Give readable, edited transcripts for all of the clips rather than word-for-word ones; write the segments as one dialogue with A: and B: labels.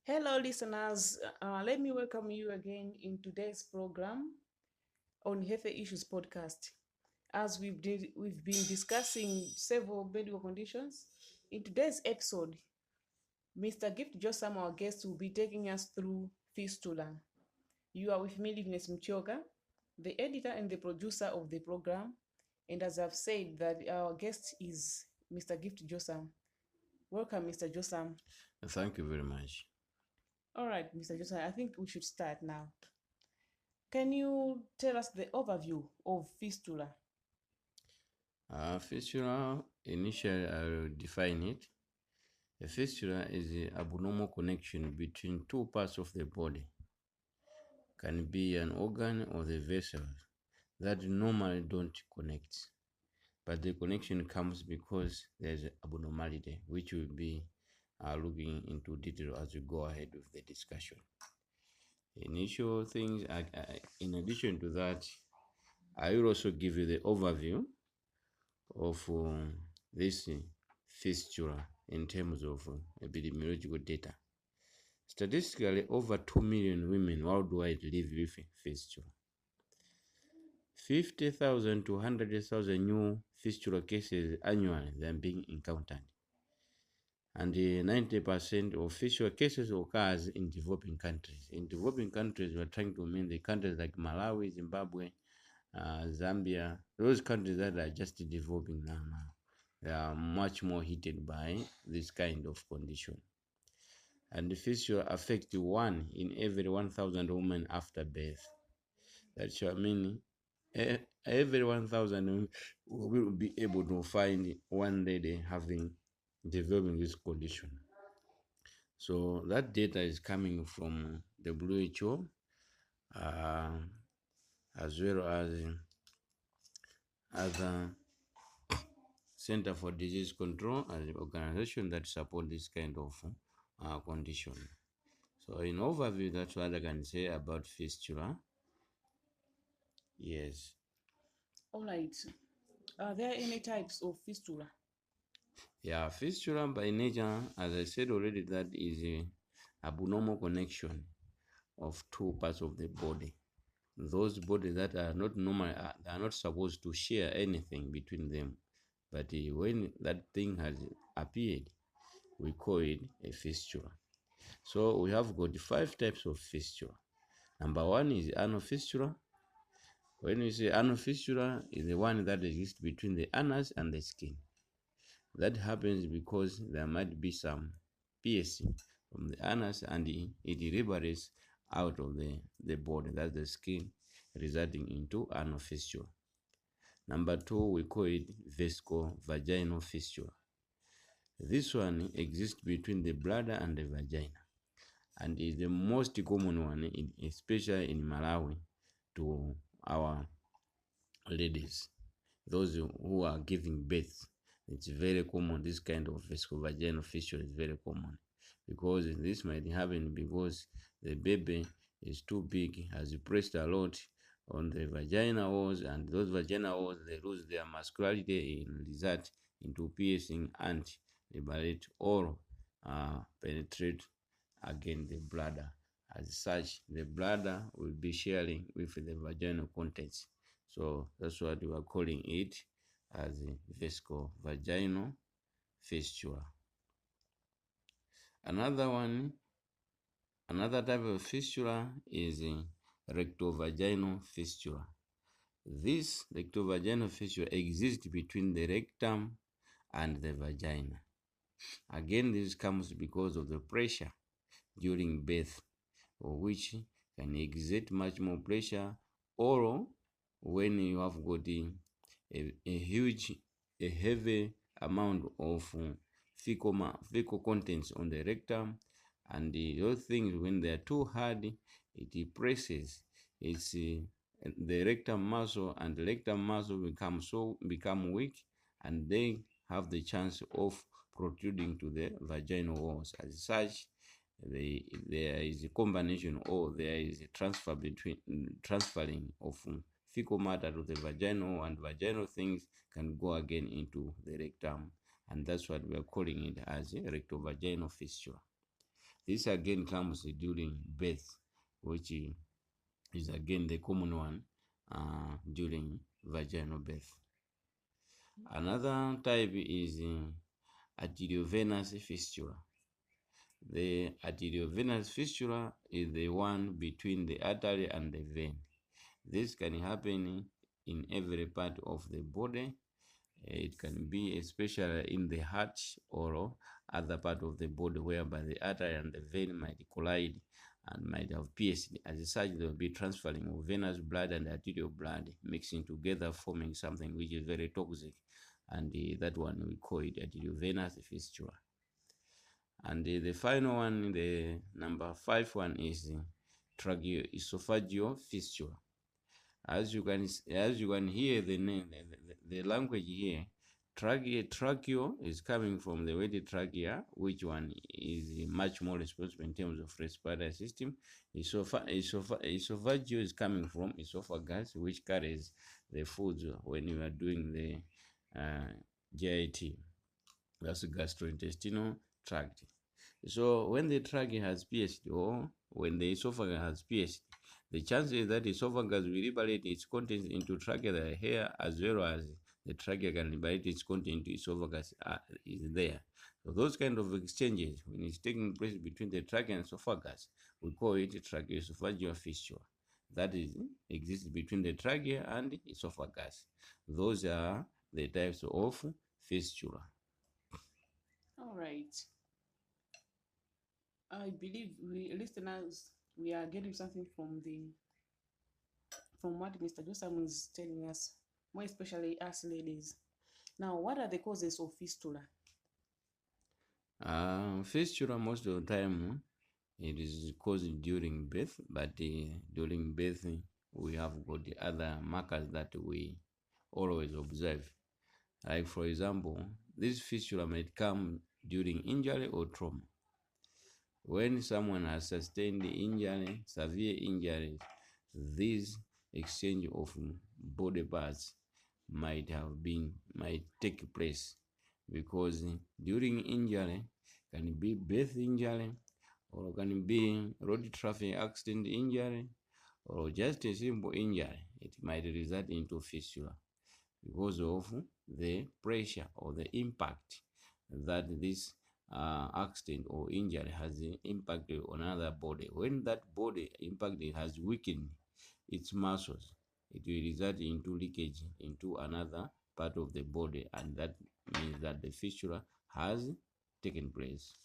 A: Hello, listeners. Let me welcome you again in today's program on Healthy Issues Podcast. As we've been discussing several medical conditions, in today's episode, Mr. Gift Josam, our guest, will be taking us through fistula. You are with me, Lignes Mchoga, the editor and the producer of the program. And as I've said, that our guest is Mr. Gift Josam. Welcome, Mr. Josam.
B: Thank you very much.
A: All right, Mr. Josam, I think we should start now. Can you tell us the overview of fistula?
B: Fistula, initially I will define it. A fistula is an abnormal connection between two parts of the body. Can be an organ or the vessels that normally don't connect. But the connection comes because there's an abnormality, which we'll be looking into detail as we go ahead with the discussion. Initial things, in addition to that, I will also give you the overview of this fistula in terms of epidemiological data. Statistically, over 2 million women worldwide live with fistula. 50,000 to 100,000 new fistula cases annually are being encountered. And 90% of fistula cases occurs in developing countries. In developing countries, we're trying to mean the countries like Malawi, Zimbabwe, Zambia, those countries that are just developing now. They are much more hit by this kind of condition. And the fistula affects 1 in every 1,000 women after birth. That's what I mean. Every 1,000 will be able to find one lady developing this condition. So that data is coming from WHO, as well as other Center for Disease Control as an organization that support this kind of condition. So in overview, that's what I can say about fistula. Yes.
A: All right. Are there any types of fistula?
B: Yeah, fistula by nature, as I said already, that is a abnormal connection of two parts of the body. Those bodies that are not normal, they are not supposed to share anything between them. But when that thing has appeared, we call it a fistula. So we have got 5 types of fistula. Number 1 is anal fistula. When we say anal fistula, is the one that exists between the anus and the skin. That happens because there might be some piercing from the anus and it liberates out of the body, that's the skin, resulting into anal fistula. Number 2, we call it vaginal fistula. This one exists between the bladder and the vagina and is the most common one, especially in Malawi, to our ladies, those who are giving birth. It's very common. This kind of vaginal fistula is very common because this might happen because the baby is too big, has pressed a lot on the vagina walls, and those vagina walls, they lose their muscularity and result into piercing and liberate or penetrate again the bladder. As such, the bladder will be sharing with the vaginal contents. So that's what we are calling it as vaginal fistula. Another type of fistula is rectovaginal fistula. This rectovaginal fistula exists between the rectum and the vagina. Again, this comes because of the pressure during birth, which can exert much more pressure, or when you have got a heavy amount of fecal contents on the rectum, and those things, when they are too hard, it presses the rectum muscle, and the rectum muscle become weak, and they have the chance of protruding to the vaginal walls. As such, there is a combination, or there is a transferring of fecal matter to the vaginal, and vaginal things can go again into the rectum, and that's what we are calling it as a rectovaginal fistula. This again comes during birth, which is again the common one during vaginal birth. Another type is arteriovenous fistula. The arteriovenous fistula is the one between the artery and the vein. This can happen in every part of the body. It can be especially in the heart or other part of the body whereby the artery and the vein might collide and might have pierced. As such, there will be transferring of venous blood and arterial blood mixing together, forming something which is very toxic, and that one we call it arteriovenous fistula. And the final one, the number 5 one, is tracheoesophageal fistula. As you can hear the name, the language here, tracheo is coming from the word trachea, which one is much more responsible in terms of respiratory system. Esophageal is coming from esophagus, which carries the foods when you are doing the GIT. That's gastrointestinal tract. So when the trachea has pierced, or when the esophagus has pierced, the chances that esophagus will liberate its contents into trachea here, as well as the trachea can liberate its content into esophagus, is there. So those kind of exchanges, when it's taking place between the trachea and esophagus, we call it tracheoesophageal fistula. That is, exists between the trachea and esophagus. Those are the types of fistula.
A: All right. I believe we listeners, we are getting something from what Mr. Joseph is telling us, more especially us ladies. Now, what are the causes of fistula?
B: Fistula, most of the time, it is caused during birth, but during birth, we have got the other markers that we always observe. Like, for example, this fistula might come during injury or trauma. When someone has sustained injury, severe injuries, this exchange of body parts might take place, because during injury can be birth injury, or can be road traffic accident injury, or just a simple injury. It might result into fistula because of the pressure or the impact that this accident or injury has impacted on another body. When that body impacted has weakened its muscles, it will result into leakage into another part of the body, and that means that the fistula has taken place.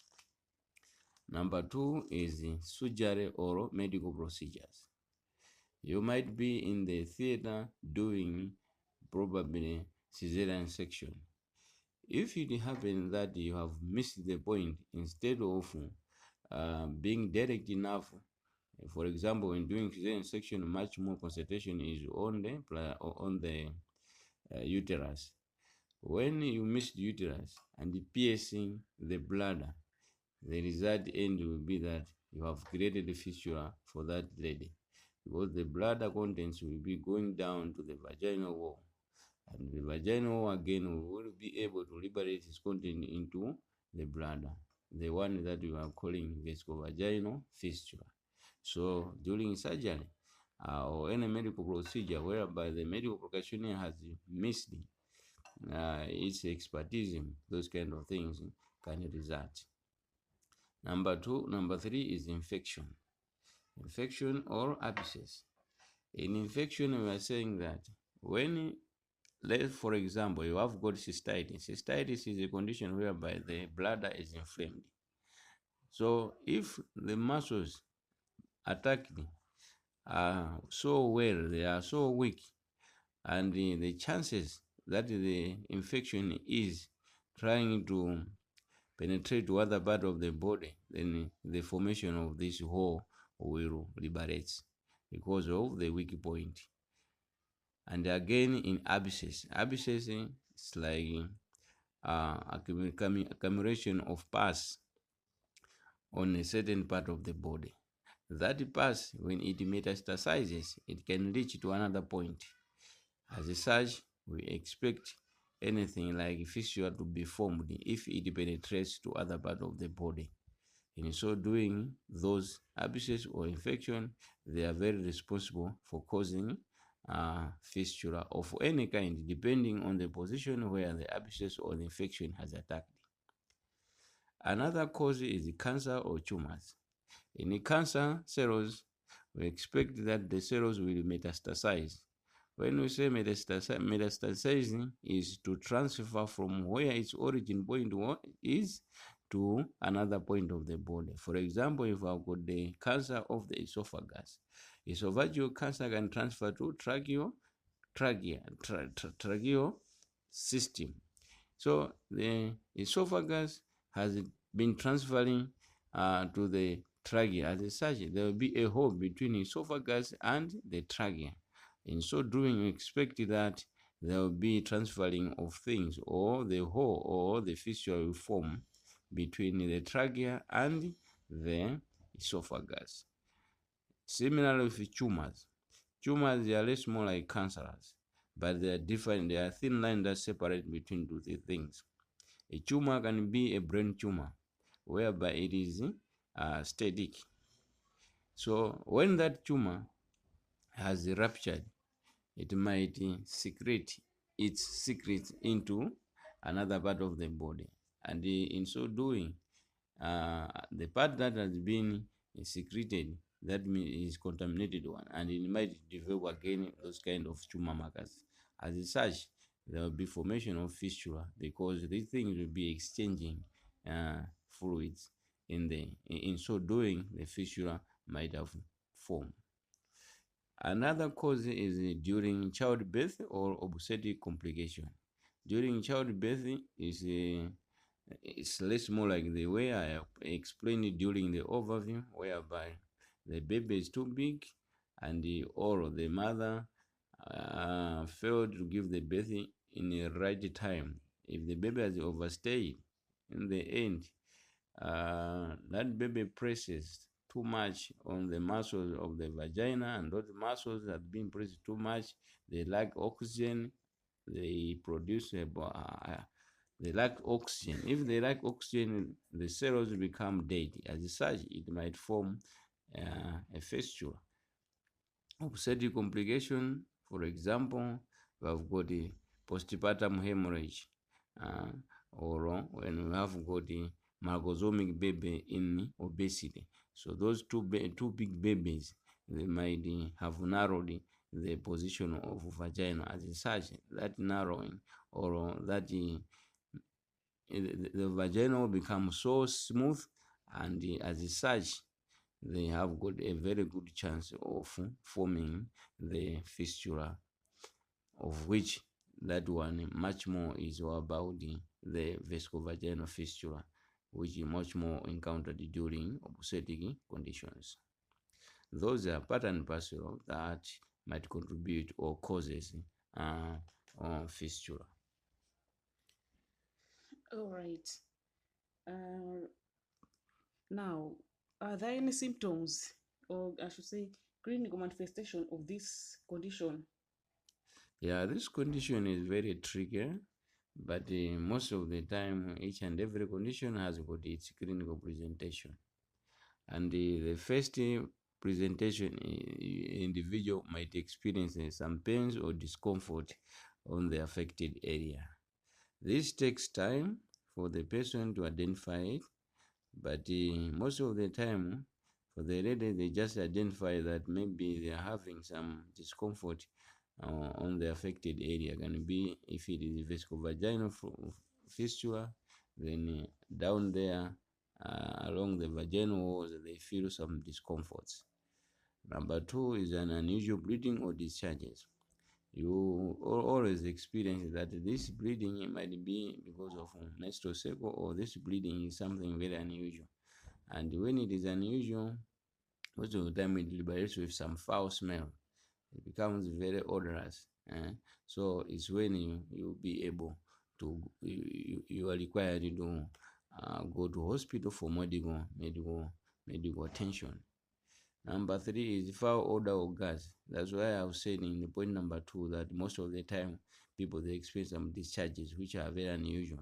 B: Number 2 is surgery or medical procedures. You might be in the theater doing probably cesarean section. If it happens that you have missed the point, instead of being direct enough, for example, when doing cesarean section, much more concentration is on the uterus. When you miss the uterus and piercing the bladder, the result end will be that you have created a fistula for that lady, because the bladder contents will be going down to the vaginal wall, and the vaginal wall again will be able to liberate its content into the bladder, the one that we are calling vesicovaginal fistula. So during surgery or any medical procedure whereby the medical practitioner has missed its expertise, those kind of things can result. Number 3 is infection or abscess. In infection, we are saying that when, for example, you have got cystitis. Cystitis is a condition whereby the bladder is inflamed. So if the muscles attacked are so well, they are so weak, and the chances that the infection is trying to penetrate to other part of the body, then the formation of this hole will liberate because of the weak point. And again, in abscess is like accumulation of pus on a certain part of the body. That pus, when it metastasizes, it can reach to another point. As such, we expect anything like fistula to be formed if it penetrates to other part of the body. In so doing, those abscess or infection, they are very responsible for causing fistula of any kind, depending on the position where the abscess or the infection has attacked. Another cause is cancer or tumors. In cancer cells, we expect that the cells will metastasize. When we say metastasizing is to transfer from where its origin point is to another point of the body. For example, if I've got the cancer of the esophagus, esophageal cancer can transfer to tracheal system. So the esophagus has been transferring to the trachea. As such, there will be a hole between esophagus and the trachea. In so doing, you expect that there will be transferring of things, or the hole or the fistula will form between the trachea and the esophagus. Similarly with tumors. Tumors, they are less more like cancers, but they are different. They are thin lines that separate between two things. A tumor can be a brain tumor, whereby it is static. So when that tumor has ruptured, it might secrete its secrets into another part of the body, and in so doing, the part that has been secreted, that means is contaminated one, and it might develop again those kind of tumor markers. As such, there will be formation of fistula because these things will be exchanging fluids. In so doing, the fistula might have formed. Another cause is during childbirth or obstetric complication. During childbirth it's less more like the way I explained it during the overview, whereby the baby is too big and the mother failed to give the birth in the right time. If the baby has overstayed, in the end, that baby presses too much on the muscles of the vagina, and those muscles have been pressed too much. They lack oxygen. They lack oxygen. If they lack oxygen, the cells become dead. As such, it might form a fistula. Obstetric complication, for example, we have got the postpartum hemorrhage, or when we have got the malgozomic baby in obesity. So those two big babies, they might have narrowed the position of vagina. As such, that narrowing or that the vagina will become so smooth, and as such, they have got a very good chance of forming the fistula, of which that one much more is about the vesicovaginal fistula, which is much more encountered during obstetric conditions. Those are part and parcel that might contribute or causes fistula.
A: All right. Now, are there any symptoms, or I should say, clinical manifestation of this condition?
B: Yeah, this condition is very tricky, but most of the time, each and every condition has got its clinical presentation. And the first presentation, individual might experience some pains or discomfort on the affected area. This takes time for the person to identify it, but most of the time, for the lady, they just identify that maybe they are having some discomfort on the affected area. Can be if it is vesicovaginal fistula, then down there along the vaginal walls, they feel some discomforts. Number two is an unusual bleeding or discharges. You always experience that this bleeding might be because of menstrual cycle, or this bleeding is something very unusual. And when it is unusual, most of the time it liberates with some foul smell. It becomes very odorous. So it's when you'll be able to, you are required to go to hospital for medical attention. Number three is foul odor or gas. That's why I was saying in the point number two that most of the time people they experience some discharges which are very unusual.